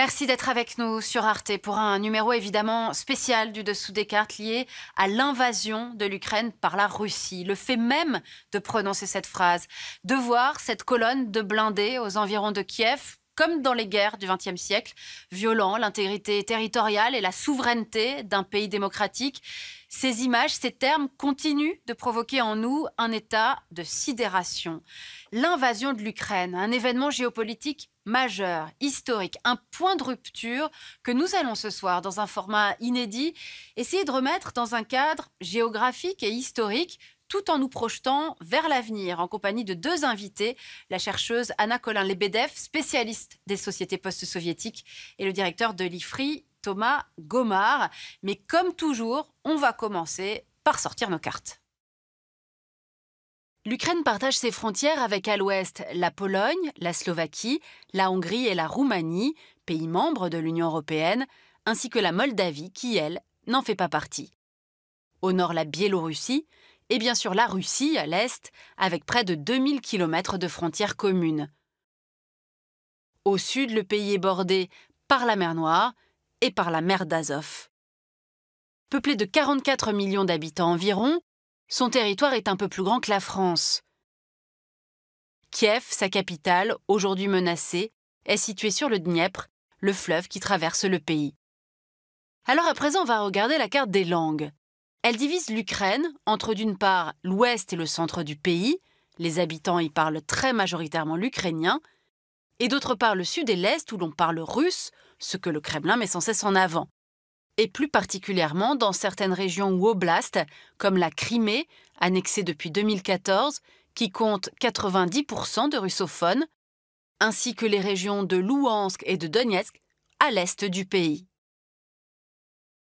Merci d'être avec nous sur Arte pour un numéro évidemment spécial du Dessous des cartes lié à l'invasion de l'Ukraine par la Russie. Le fait même de prononcer cette phrase, de voir cette colonne de blindés aux environs de Kiev, comme dans les guerres du XXe siècle, violant l'intégrité territoriale et la souveraineté d'un pays démocratique. Ces images, ces termes continuent de provoquer en nous un état de sidération. L'invasion de l'Ukraine, un événement géopolitique majeur, historique, un point de rupture que nous allons ce soir, dans un format inédit, essayer de remettre dans un cadre géographique et historique, tout en nous projetant vers l'avenir, en compagnie de deux invités, la chercheuse Anna Collin-Lebedev, spécialiste des sociétés post-soviétiques, et le directeur de l'IFRI, Thomas Gomard. Mais comme toujours, on va commencer par sortir nos cartes. L'Ukraine partage ses frontières avec à l'ouest la Pologne, la Slovaquie, la Hongrie et la Roumanie, pays membres de l'Union européenne, ainsi que la Moldavie qui, elle, n'en fait pas partie. Au nord, la Biélorussie, et bien sûr la Russie à l'est, avec près de 2000 km de frontières communes. Au sud, le pays est bordé par la mer Noire et par la mer d'Azov. Peuplé de 44 millions d'habitants environ, son territoire est un peu plus grand que la France. Kiev, sa capitale, aujourd'hui menacée, est située sur le Dniepr, le fleuve qui traverse le pays. Alors à présent, on va regarder la carte des langues. Elle divise l'Ukraine entre d'une part l'ouest et le centre du pays, les habitants y parlent très majoritairement l'ukrainien, et d'autre part le sud et l'est où l'on parle russe, ce que le Kremlin met sans cesse en avant. Et plus particulièrement dans certaines régions ou oblasts, comme la Crimée, annexée depuis 2014, qui compte 90% de russophones, ainsi que les régions de Louhansk et de Donetsk, à l'est du pays.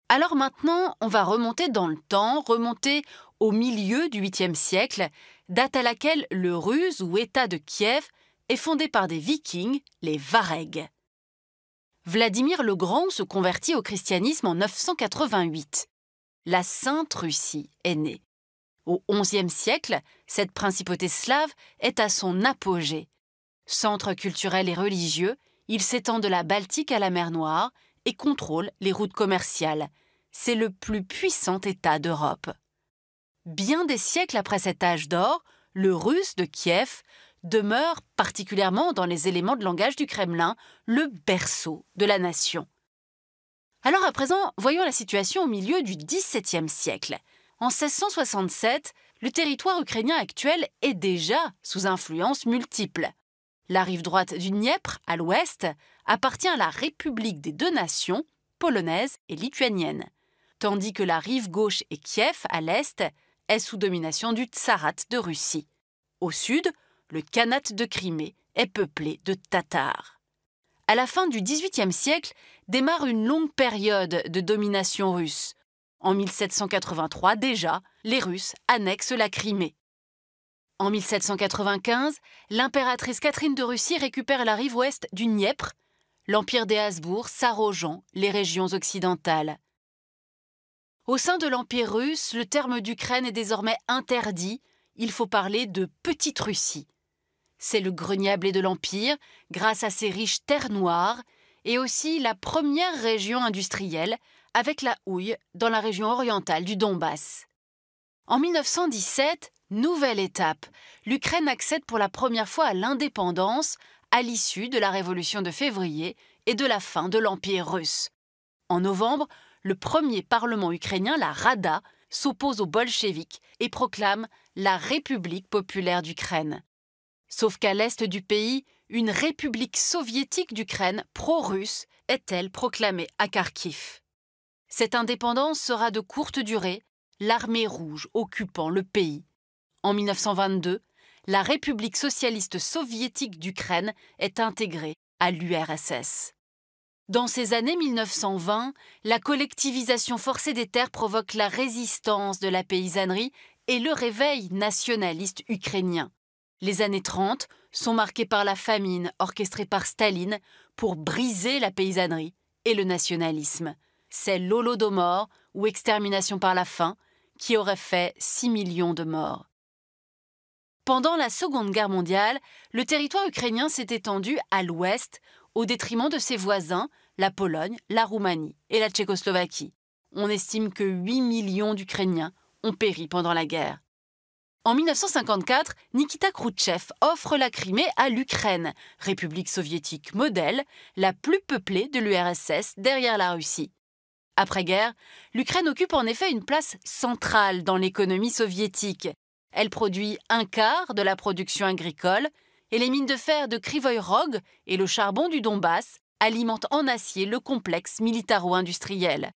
Alors maintenant, on va remonter dans le temps, remonter au milieu du 8e siècle, date à laquelle le Rus ou État de Kiev est fondé par des Vikings, les Varegs. Vladimir le Grand se convertit au christianisme en 988. La Sainte Russie est née. Au XIe siècle, cette principauté slave est à son apogée. Centre culturel et religieux, il s'étend de la Baltique à la mer Noire et contrôle les routes commerciales. C'est le plus puissant État d'Europe. Bien des siècles après cet âge d'or, le Russe de Kiev demeure, particulièrement dans les éléments de langage du Kremlin, le berceau de la nation. Alors à présent, voyons la situation au milieu du XVIIe siècle. En 1667, le territoire ukrainien actuel est déjà sous influence multiple. La rive droite du Dniepr, à l'ouest, appartient à la République des deux nations, polonaise et lituanienne, tandis que la rive gauche et Kiev, à l'est, est sous domination du Tsarat de Russie. Au sud, le Khanat de Crimée est peuplé de Tatars. À la fin du XVIIIe siècle, démarre une longue période de domination russe. En 1783 déjà, les Russes annexent la Crimée. En 1795, l'impératrice Catherine de Russie récupère la rive ouest du Dniepr, l'empire des Habsbourg s'arrogeant les régions occidentales. Au sein de l'Empire russe, le terme d'Ukraine est désormais interdit, il faut parler de Petite Russie. C'est le grenier à blé de l'Empire, grâce à ses riches terres noires, et aussi la première région industrielle, avec la houille dans la région orientale du Donbass. En 1917, nouvelle étape, l'Ukraine accède pour la première fois à l'indépendance à l'issue de la Révolution de février et de la fin de l'Empire russe. En novembre, le premier parlement ukrainien, la Rada, s'oppose aux bolcheviks et proclame la République populaire d'Ukraine. Sauf qu'à l'est du pays, une République soviétique d'Ukraine pro-russe est-elle proclamée à Kharkiv. Cette indépendance sera de courte durée, l'armée rouge occupant le pays. En 1922, la République socialiste soviétique d'Ukraine est intégrée à l'URSS. Dans ces années 1920, la collectivisation forcée des terres provoque la résistance de la paysannerie et le réveil nationaliste ukrainien. Les années 30 sont marquées par la famine orchestrée par Staline pour briser la paysannerie et le nationalisme. C'est l'Holodomor, ou extermination par la faim, qui aurait fait 6 millions de morts. Pendant la Seconde Guerre mondiale, le territoire ukrainien s'est étendu à l'ouest, au détriment de ses voisins, la Pologne, la Roumanie et la Tchécoslovaquie. On estime que 8 millions d'Ukrainiens ont péri pendant la guerre. En 1954, Nikita Khrouchtchev offre la Crimée à l'Ukraine, république soviétique modèle, la plus peuplée de l'URSS derrière la Russie. Après-guerre, l'Ukraine occupe en effet une place centrale dans l'économie soviétique. Elle produit un quart de la production agricole et les mines de fer de Kryvyi Rog et le charbon du Donbass alimentent en acier le complexe militaro-industriel.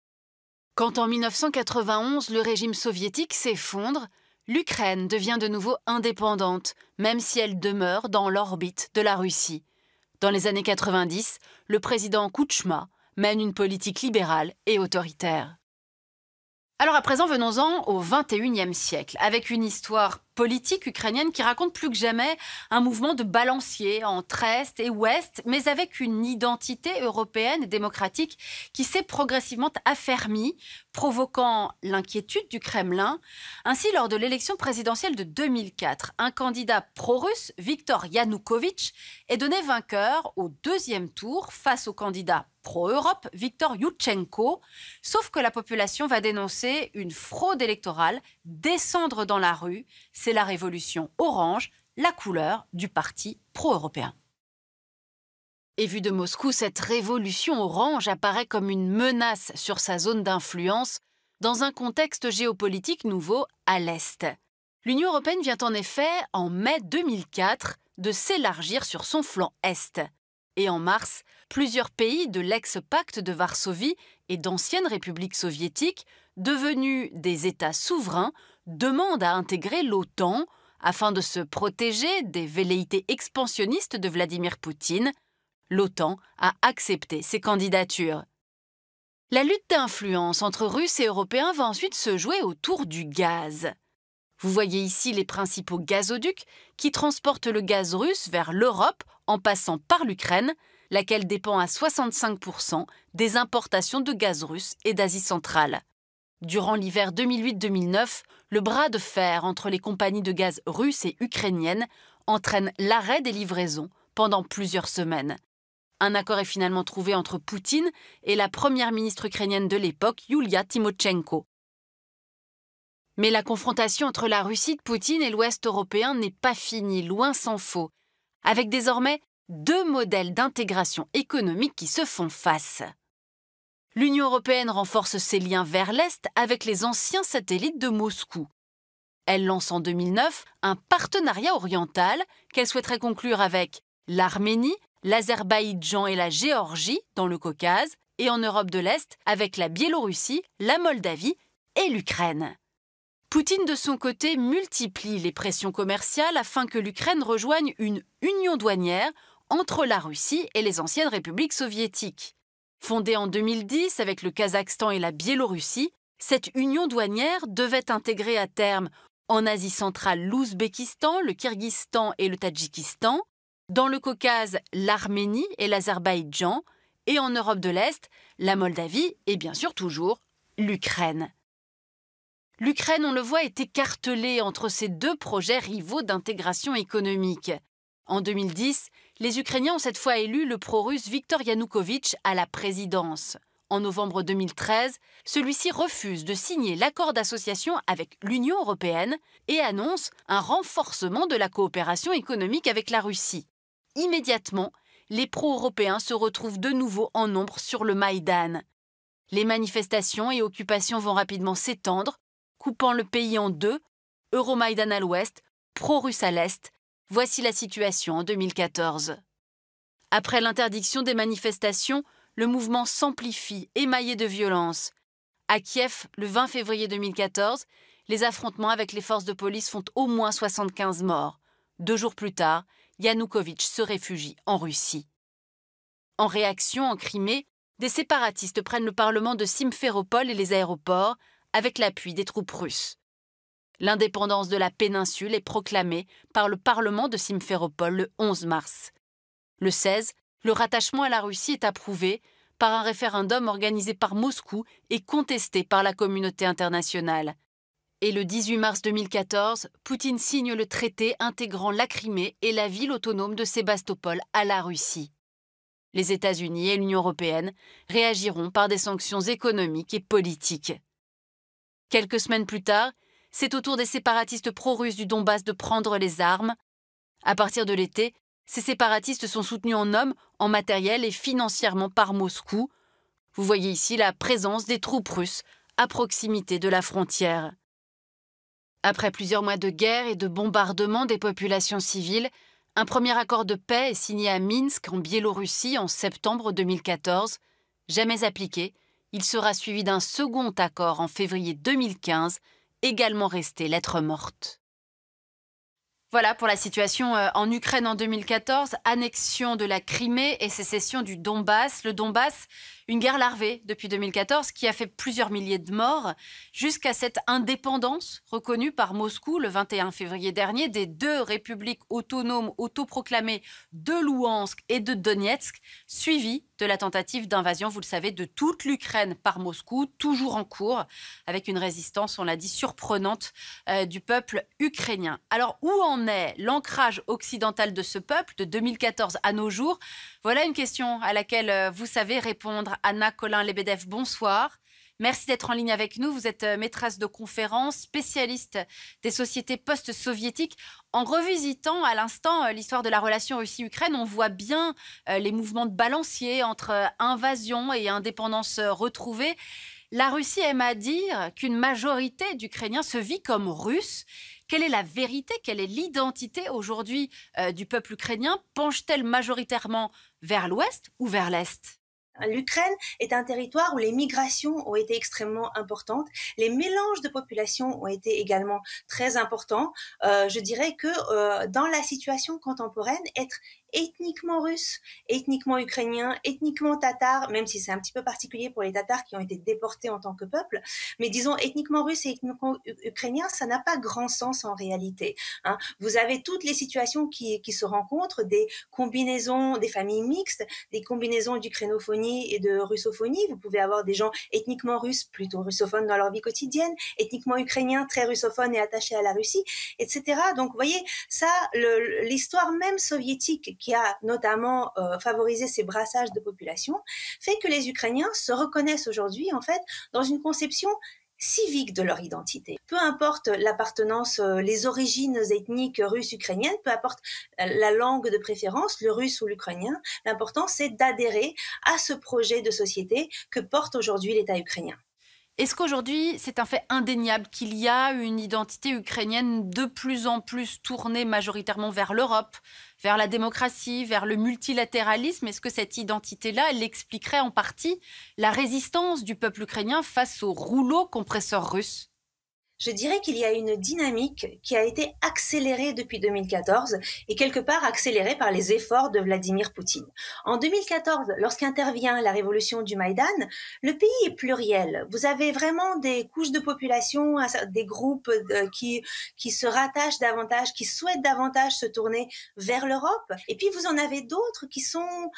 Quand en 1991 le régime soviétique s'effondre, l'Ukraine devient de nouveau indépendante, même si elle demeure dans l'orbite de la Russie. Dans les années 90, le président Kouchma mène une politique libérale et autoritaire. Alors à présent, venons-en au XXIe siècle, avec une histoire politique ukrainienne qui raconte plus que jamais un mouvement de balancier entre Est et Ouest, mais avec une identité européenne et démocratique qui s'est progressivement affermie, provoquant l'inquiétude du Kremlin. Ainsi, lors de l'élection présidentielle de 2004, un candidat pro-russe, Viktor Yanukovych, est donné vainqueur au deuxième tour face au candidat pro-Europe, Viktor Youtchenko, sauf que la population va dénoncer une fraude électorale, descendre dans la rue. C'est la révolution orange, la couleur du parti pro-européen. Et vue de Moscou, cette révolution orange apparaît comme une menace sur sa zone d'influence dans un contexte géopolitique nouveau à l'Est. L'Union européenne vient en effet, en mai 2004, de s'élargir sur son flanc Est. Et en mars, plusieurs pays de l'ex-pacte de Varsovie et d'anciennes républiques soviétiques, devenus des États souverains, demandent à intégrer l'OTAN afin de se protéger des velléités expansionnistes de Vladimir Poutine. L'OTAN a accepté ces candidatures. La lutte d'influence entre Russes et Européens va ensuite se jouer autour du gaz. Vous voyez ici les principaux gazoducs qui transportent le gaz russe vers l'Europe en passant par l'Ukraine, laquelle dépend à 65% des importations de gaz russe et d'Asie centrale. Durant l'hiver 2008-2009, le bras de fer entre les compagnies de gaz russes et ukrainiennes entraîne l'arrêt des livraisons pendant plusieurs semaines. Un accord est finalement trouvé entre Poutine et la première ministre ukrainienne de l'époque, Yulia Tymoshenko. Mais la confrontation entre la Russie de Poutine et l'Ouest européen n'est pas finie, loin s'en faut, avec désormais deux modèles d'intégration économique qui se font face. L'Union européenne renforce ses liens vers l'Est avec les anciens satellites de Moscou. Elle lance en 2009 un partenariat oriental qu'elle souhaiterait conclure avec l'Arménie, l'Azerbaïdjan et la Géorgie dans le Caucase, et en Europe de l'Est avec la Biélorussie, la Moldavie et l'Ukraine. Poutine, de son côté, multiplie les pressions commerciales afin que l'Ukraine rejoigne une union douanière entre la Russie et les anciennes républiques soviétiques. Fondée en 2010 avec le Kazakhstan et la Biélorussie, cette union douanière devait intégrer à terme en Asie centrale l'Ouzbékistan, le Kirghizstan et le Tadjikistan, dans le Caucase l'Arménie et l'Azerbaïdjan, et en Europe de l'Est la Moldavie et bien sûr toujours l'Ukraine. L'Ukraine, on le voit, est écartelée entre ces deux projets rivaux d'intégration économique. En 2010, les Ukrainiens ont cette fois élu le pro-russe Viktor Yanukovych à la présidence. En novembre 2013, celui-ci refuse de signer l'accord d'association avec l'Union européenne et annonce un renforcement de la coopération économique avec la Russie. Immédiatement, les pro-européens se retrouvent de nouveau en nombre sur le Maïdan. Les manifestations et occupations vont rapidement s'étendre, coupant le pays en deux, Euromaïdan à l'ouest, pro-russe à l'est. Voici la situation en 2014. Après l'interdiction des manifestations, le mouvement s'amplifie, émaillé de violence. À Kiev, le 20 février 2014, les affrontements avec les forces de police font au moins 75 morts. 2 jours plus tard, Yanukovych se réfugie en Russie. En réaction, en Crimée, des séparatistes prennent le parlement de Simferopol et les aéroports avec l'appui des troupes russes. L'indépendance de la péninsule est proclamée par le Parlement de Simferopol le 11 mars. Le 16, le rattachement à la Russie est approuvé par un référendum organisé par Moscou et contesté par la communauté internationale. Et le 18 mars 2014, Poutine signe le traité intégrant la Crimée et la ville autonome de Sébastopol à la Russie. Les États-Unis et l'Union européenne réagiront par des sanctions économiques et politiques. Quelques semaines plus tard, c'est au tour des séparatistes pro-russes du Donbass de prendre les armes. À partir de l'été, ces séparatistes sont soutenus en hommes, en matériel et financièrement par Moscou. Vous voyez ici la présence des troupes russes à proximité de la frontière. Après plusieurs mois de guerre et de bombardement des populations civiles, un premier accord de paix est signé à Minsk, en Biélorussie, en septembre 2014. Jamais appliqué, il sera suivi d'un second accord en février 2015, également resté lettre morte. Voilà pour la situation en Ukraine en 2014, annexion de la Crimée et sécession du Donbass. Le Donbass, une guerre larvée depuis 2014 qui a fait plusieurs milliers de morts, jusqu'à cette indépendance reconnue par Moscou le 21 février dernier des deux républiques autonomes autoproclamées de Louhansk et de Donetsk, suivie de la tentative d'invasion, vous le savez, de toute l'Ukraine par Moscou, toujours en cours, avec une résistance, on l'a dit, surprenante du peuple ukrainien. Alors, où en est l'ancrage occidental de ce peuple de 2014 à nos jours? Voilà une question à laquelle vous savez répondre. Anna Colin-Lebedev, bonsoir. Merci d'être en ligne avec nous. Vous êtes maîtresse de conférences, spécialiste des sociétés post-soviétiques. En revisitant à l'instant l'histoire de la relation Russie-Ukraine, on voit bien les mouvements de balancier entre invasion et indépendance retrouvée. La Russie aime à dire qu'une majorité d'Ukrainiens se vit comme russe. Quelle est la vérité? Quelle est l'identité aujourd'hui du peuple ukrainien? Penche-t-elle majoritairement vers l'ouest ou vers l'est? L'Ukraine est un territoire où les migrations ont été extrêmement importantes. Les mélanges de populations ont été également très importants. Je dirais que dans la situation contemporaine, être ethniquement russe, ethniquement ukrainien, ethniquement tatar, même si c'est un petit peu particulier pour les Tatars qui ont été déportés en tant que peuple, mais disons ethniquement russe et ethniquement ukrainien, ça n'a pas grand sens en réalité. Hein. Vous avez toutes les situations qui se rencontrent, des combinaisons, des familles mixtes, des combinaisons d'ukrainophonie et de russophonie. Vous pouvez avoir des gens ethniquement russes, plutôt russophones dans leur vie quotidienne, ethniquement ukrainiens, très russophones et attachés à la Russie, etc. Donc, vous voyez, ça, l'histoire même soviétique qui a notamment favorisé ces brassages de population, fait que les Ukrainiens se reconnaissent aujourd'hui, en fait, dans une conception civique de leur identité. Peu importe l'appartenance, les origines ethniques russes ukrainiennes, peu importe la langue de préférence, le russe ou l'ukrainien, l'important c'est d'adhérer à ce projet de société que porte aujourd'hui l'État ukrainien. Est-ce qu'aujourd'hui, c'est un fait indéniable qu'il y a une identité ukrainienne de plus en plus tournée majoritairement vers l'Europe, vers la démocratie, vers le multilatéralisme? Est-ce que cette identité-là, elle expliquerait en partie la résistance du peuple ukrainien face au rouleau compresseur russe? Je dirais qu'il y a une dynamique qui a été accélérée depuis 2014 et quelque part accélérée par les efforts de Vladimir Poutine. En 2014, lorsqu'intervient la révolution du Maïdan, le pays est pluriel. Vous avez vraiment des couches de population, des groupes qui se rattachent davantage, qui souhaitent davantage se tourner vers l'Europe. Et puis vous en avez d'autres qui sont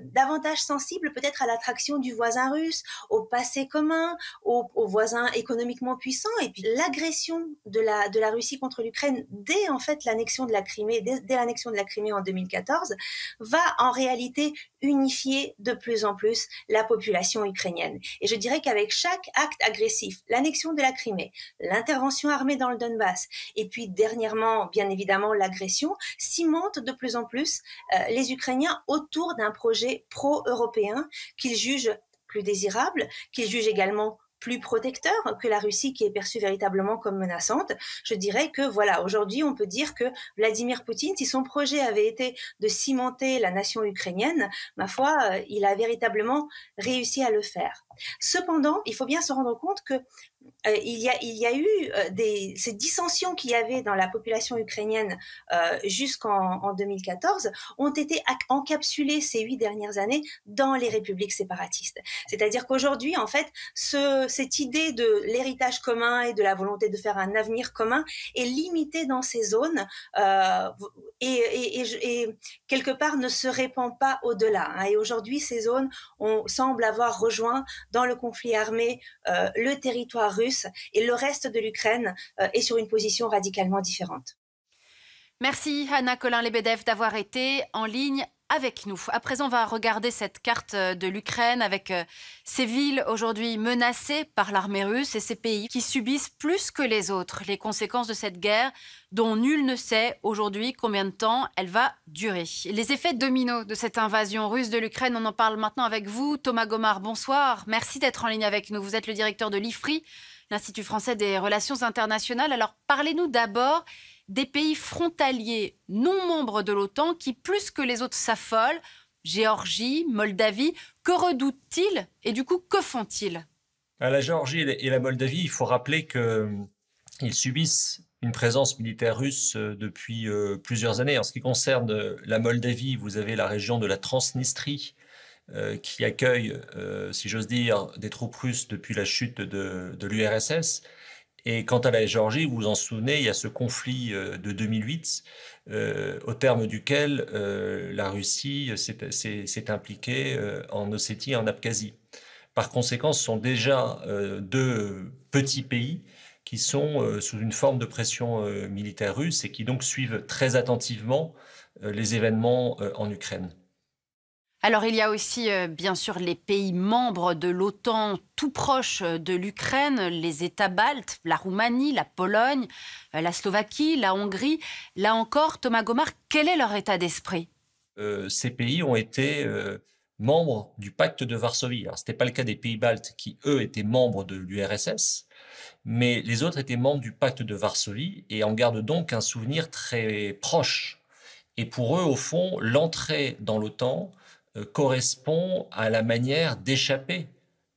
davantage sensibles peut-être à l'attraction du voisin russe, au passé commun, aux voisins économiquement puissants. Et puis l'agression de la Russie contre l'Ukraine dès en fait l'annexion de la Crimée, dès l'annexion de la Crimée en 2014, va en réalité unifier de plus en plus la population ukrainienne. Et je dirais qu'avec chaque acte agressif, l'annexion de la Crimée, l'intervention armée dans le Donbass, et puis dernièrement, bien évidemment, l'agression, cimente de plus en plus les Ukrainiens autour d'un projet pro-européen qu'ils jugent plus désirable, qu'ils jugent également plus protecteur que la Russie qui est perçue véritablement comme menaçante. Je dirais que voilà, aujourd'hui on peut dire que Vladimir Poutine, si son projet avait été de cimenter la nation ukrainienne, ma foi, il a véritablement réussi à le faire. Cependant, il faut bien se rendre compte que il y a eu ces dissensions qu'il y avait dans la population ukrainienne jusqu'en 2014 ont été encapsulées ces 8 dernières années dans les républiques séparatistes. C'est-à-dire qu'aujourd'hui, en fait, cette idée de l'héritage commun et de la volonté de faire un avenir commun est limitée dans ces zones et quelque part ne se répand pas au-delà. Hein. Et aujourd'hui, ces zones semblent avoir rejoint dans le conflit armé le territoire russe et le reste de l'Ukraine est sur une position radicalement différente. Merci Anna Colin-Lebedev d'avoir été en ligne avec nous. À présent, on va regarder cette carte de l'Ukraine avec ces villes aujourd'hui menacées par l'armée russe et ces pays qui subissent plus que les autres les conséquences de cette guerre dont nul ne sait aujourd'hui combien de temps elle va durer. Les effets dominos de cette invasion russe de l'Ukraine, on en parle maintenant avec vous. Thomas Gomart, bonsoir. Merci d'être en ligne avec nous. Vous êtes le directeur de l'IFRI, l'Institut français des relations internationales. Alors, parlez-nous d'abord des pays frontaliers non membres de l'OTAN qui, plus que les autres, s'affolent. Géorgie, Moldavie, que redoutent-ils et du coup, que font-ils? La Géorgie et la Moldavie, il faut rappeler qu'ils subissent une présence militaire russe depuis plusieurs années. En ce qui concerne la Moldavie, vous avez la région de la Transnistrie qui accueille, si j'ose dire, des troupes russes depuis la chute de l'URSS. Et quant à la Géorgie, vous vous en souvenez, il y a ce conflit de 2008 au terme duquel la Russie s'est impliquée en Ossétie et en Abkhazie. Par conséquent, ce sont déjà deux petits pays qui sont sous une forme de pression militaire russe et qui donc suivent très attentivement les événements en Ukraine. Alors, il y a aussi, bien sûr, les pays membres de l'OTAN tout proches de l'Ukraine, les États baltes, la Roumanie, la Pologne, la Slovaquie, la Hongrie. Là encore, Thomas Gomart, quel est leur état d'esprit? Ces pays ont été membres du pacte de Varsovie. Alors, ce n'était pas le cas des pays baltes qui, eux, étaient membres de l'URSS, mais les autres étaient membres du pacte de Varsovie et en gardent donc un souvenir très proche. Et pour eux, au fond, l'entrée dans l'OTAN correspond à la manière d'échapper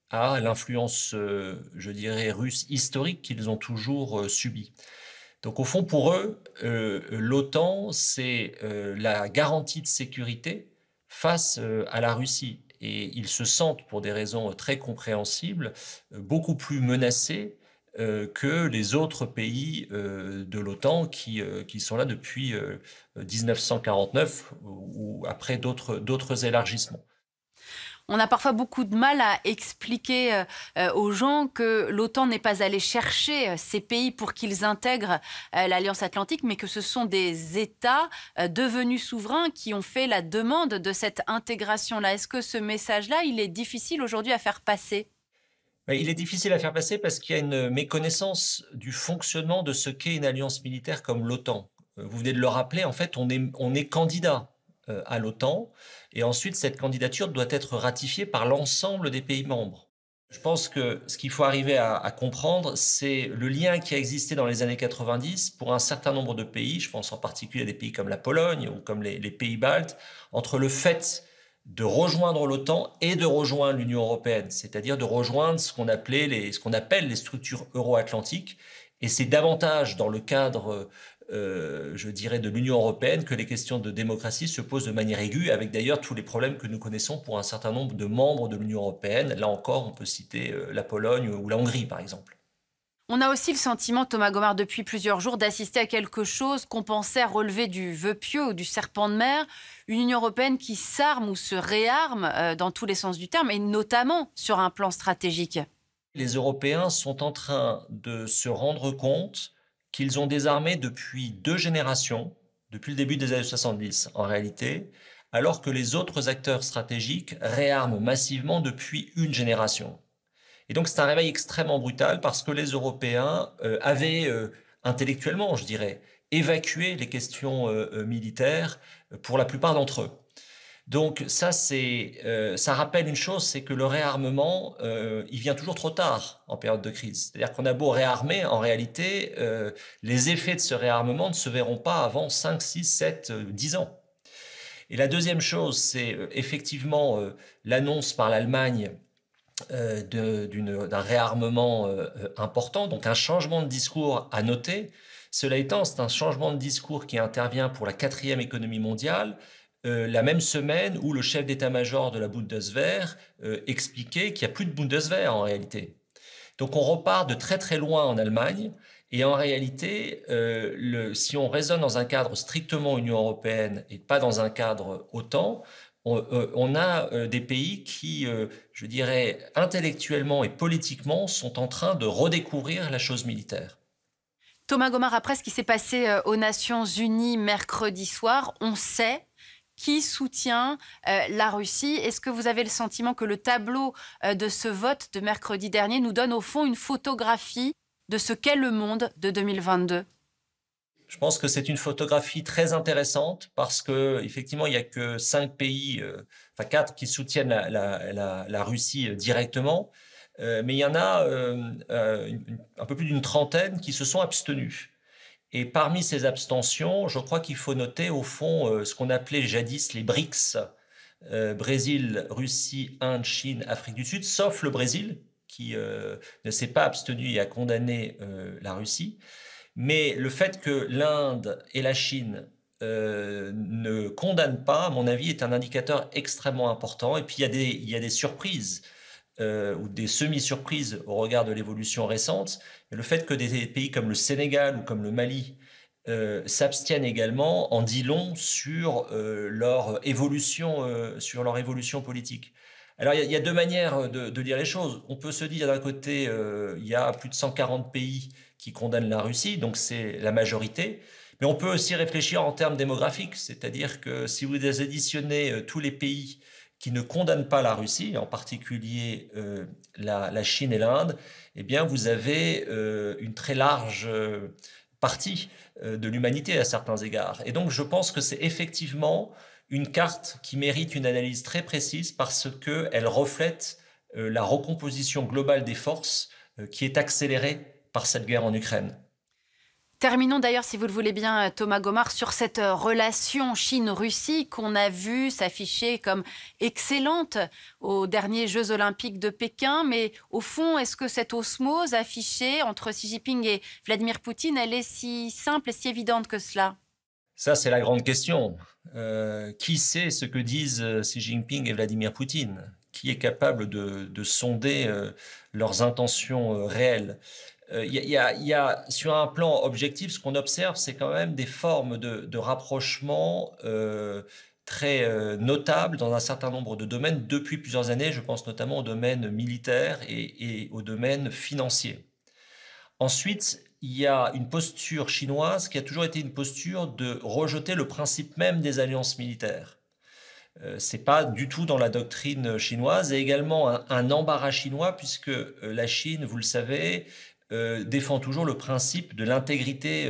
à l'influence, je dirais, russe historique qu'ils ont toujours subie. Donc au fond, pour eux, l'OTAN, c'est la garantie de sécurité face à la Russie. Et ils se sentent, pour des raisons très compréhensibles, beaucoup plus menacés que les autres pays de l'OTAN qui sont là depuis 1949 ou après d'autres élargissements. On a parfois beaucoup de mal à expliquer aux gens que l'OTAN n'est pas allé chercher ces pays pour qu'ils intègrent l'Alliance Atlantique, mais que ce sont des États devenus souverains qui ont fait la demande de cette intégration-là. Est-ce que ce message-là, il est difficile aujourd'hui à faire passer? Il est difficile à faire passer parce qu'il y a une méconnaissance du fonctionnement de ce qu'est une alliance militaire comme l'OTAN. Vous venez de le rappeler, en fait, on est candidat à l'OTAN et ensuite cette candidature doit être ratifiée par l'ensemble des pays membres. Je pense que ce qu'il faut arriver à comprendre, c'est le lien qui a existé dans les années 90 pour un certain nombre de pays, je pense en particulier à des pays comme la Pologne ou comme les pays baltes, entre le fait de rejoindre l'OTAN et de rejoindre l'Union européenne, c'est-à-dire de rejoindre ce qu'on appelle les structures euro-atlantiques. Et c'est davantage dans le cadre, je dirais, de l'Union européenne que les questions de démocratie se posent de manière aiguë, avec d'ailleurs tous les problèmes que nous connaissons pour un certain nombre de membres de l'Union européenne. Là encore, on peut citer la Pologne ou la Hongrie, par exemple. On a aussi le sentiment, Thomas Gomart, depuis plusieurs jours, d'assister à quelque chose qu'on pensait relever du vœu pieux ou du serpent de mer, une Union européenne qui s'arme ou se réarme dans tous les sens du terme, et notamment sur un plan stratégique. Les Européens sont en train de se rendre compte qu'ils ont des armées depuis 2 générations, depuis le début des années 70 en réalité, alors que les autres acteurs stratégiques réarment massivement depuis 1 génération. Et donc c'est un réveil extrêmement brutal parce que les Européens avaient intellectuellement, je dirais, évacué les questions militaires pour la plupart d'entre eux. Donc ça rappelle une chose, c'est que le réarmement, il vient toujours trop tard en période de crise. C'est-à-dire qu'on a beau réarmer, en réalité, les effets de ce réarmement ne se verront pas avant 5, 6, 7, 10 ans. Et la deuxième chose, c'est effectivement l'annonce par l'Allemagne d'un réarmement important, donc un changement de discours à noter. Cela étant, c'est un changement de discours qui intervient pour la 4e économie mondiale, la même semaine où le chef d'état-major de la Bundeswehr expliquait qu'il n'y a plus de Bundeswehr en réalité. Donc on repart de très très loin en Allemagne, et en réalité, si on raisonne dans un cadre strictement Union européenne et pas dans un cadre OTAN, on a des pays qui, je dirais, intellectuellement et politiquement, sont en train de redécouvrir la chose militaire. Thomas Gomart, après ce qui s'est passé aux Nations Unies mercredi soir, on sait qui soutient la Russie. Est-ce que vous avez le sentiment que le tableau de ce vote de mercredi dernier nous donne au fond une photographie de ce qu'est le monde de 2022 ? Je pense que c'est une photographie très intéressante parce que effectivement il y a que 5 pays, enfin 4 qui soutiennent la Russie directement, mais il y en a un peu plus d'une trentaine qui se sont abstenus. Et parmi ces abstentions, je crois qu'il faut noter au fond ce qu'on appelait jadis les BRICS, Brésil, Russie, Inde, Chine, Afrique du Sud, sauf le Brésil qui ne s'est pas abstenu et a condamné la Russie. Mais le fait que l'Inde et la Chine ne condamnent pas, à mon avis, est un indicateur extrêmement important. Et puis il y a des surprises ou des semi-surprises au regard de l'évolution récente. Mais le fait que des pays comme le Sénégal ou comme le Mali s'abstiennent également en dit long sur leur évolution politique. Alors il y a deux manières de lire les choses. On peut se dire d'un côté, il y a plus de 140 pays qui condamnent la Russie, donc c'est la majorité. Mais on peut aussi réfléchir en termes démographiques, c'est-à-dire que si vous additionnez tous les pays qui ne condamnent pas la Russie, en particulier la Chine et l'Inde, eh bien vous avez une très large partie de l'humanité à certains égards. Et donc je pense que c'est effectivement une carte qui mérite une analyse très précise parce qu'elle reflète la recomposition globale des forces qui est accélérée par cette guerre en Ukraine. Terminons d'ailleurs, si vous le voulez bien, Thomas Gomart, sur cette relation Chine-Russie qu'on a vue s'afficher comme excellente aux derniers Jeux Olympiques de Pékin. Mais au fond, est-ce que cette osmose affichée entre Xi Jinping et Vladimir Poutine, elle est si simple et si évidente que cela ? Ça, c'est la grande question. Qui sait ce que disent Xi Jinping et Vladimir Poutine ? Qui est capable de sonder leurs intentions réelles ? Il y a, sur un plan objectif, ce qu'on observe, c'est quand même des formes de rapprochement très notables dans un certain nombre de domaines depuis plusieurs années. Je pense notamment au domaine militaire et au domaine financier. Ensuite, il y a une posture chinoise qui a toujours été une posture de rejeter le principe même des alliances militaires. C'est pas du tout dans la doctrine chinoise et également un embarras chinois puisque la Chine, vous le savez, défend toujours le principe de l'intégrité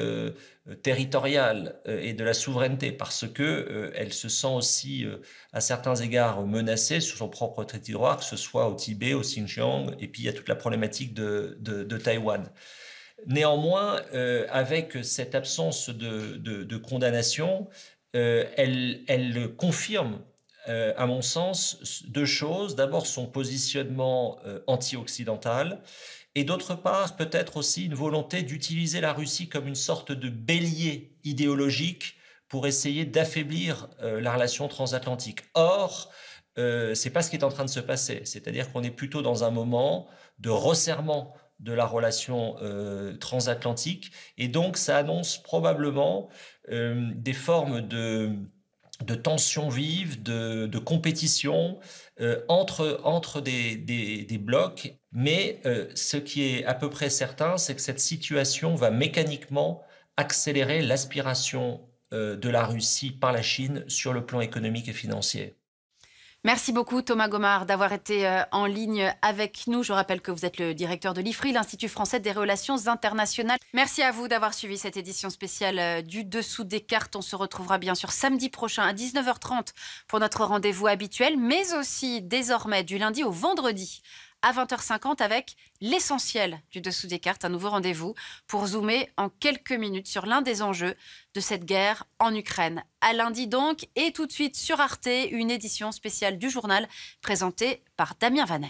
territoriale et de la souveraineté parce que elle se sent aussi à certains égards menacée sur son propre territoire, que ce soit au Tibet, au Xinjiang, et puis il y a toute la problématique de Taïwan. Néanmoins, avec cette absence de condamnation, elle confirme, à mon sens, deux choses. D'abord, son positionnement anti-occidental, et d'autre part, peut-être aussi une volonté d'utiliser la Russie comme une sorte de bélier idéologique pour essayer d'affaiblir la relation transatlantique. Or, c'est pas ce qui est en train de se passer. C'est-à-dire qu'on est plutôt dans un moment de resserrement de la relation transatlantique, et donc ça annonce probablement des formes de tensions vives, de compétition entre des blocs. Mais ce qui est à peu près certain, c'est que cette situation va mécaniquement accélérer l'aspiration de la Russie par la Chine sur le plan économique et financier. Merci beaucoup Thomas Gomart d'avoir été en ligne avec nous. Je rappelle que vous êtes le directeur de l'IFRI, l'Institut français des relations internationales. Merci à vous d'avoir suivi cette édition spéciale du Dessous des cartes. On se retrouvera bien sûr samedi prochain à 19h30 pour notre rendez-vous habituel, mais aussi désormais du lundi au vendredi à 20h50 avec l'essentiel du Dessous des cartes, un nouveau rendez-vous pour zoomer en quelques minutes sur l'un des enjeux de cette guerre en Ukraine. À lundi donc, et tout de suite sur Arte, une édition spéciale du journal présentée par Damien Vanner.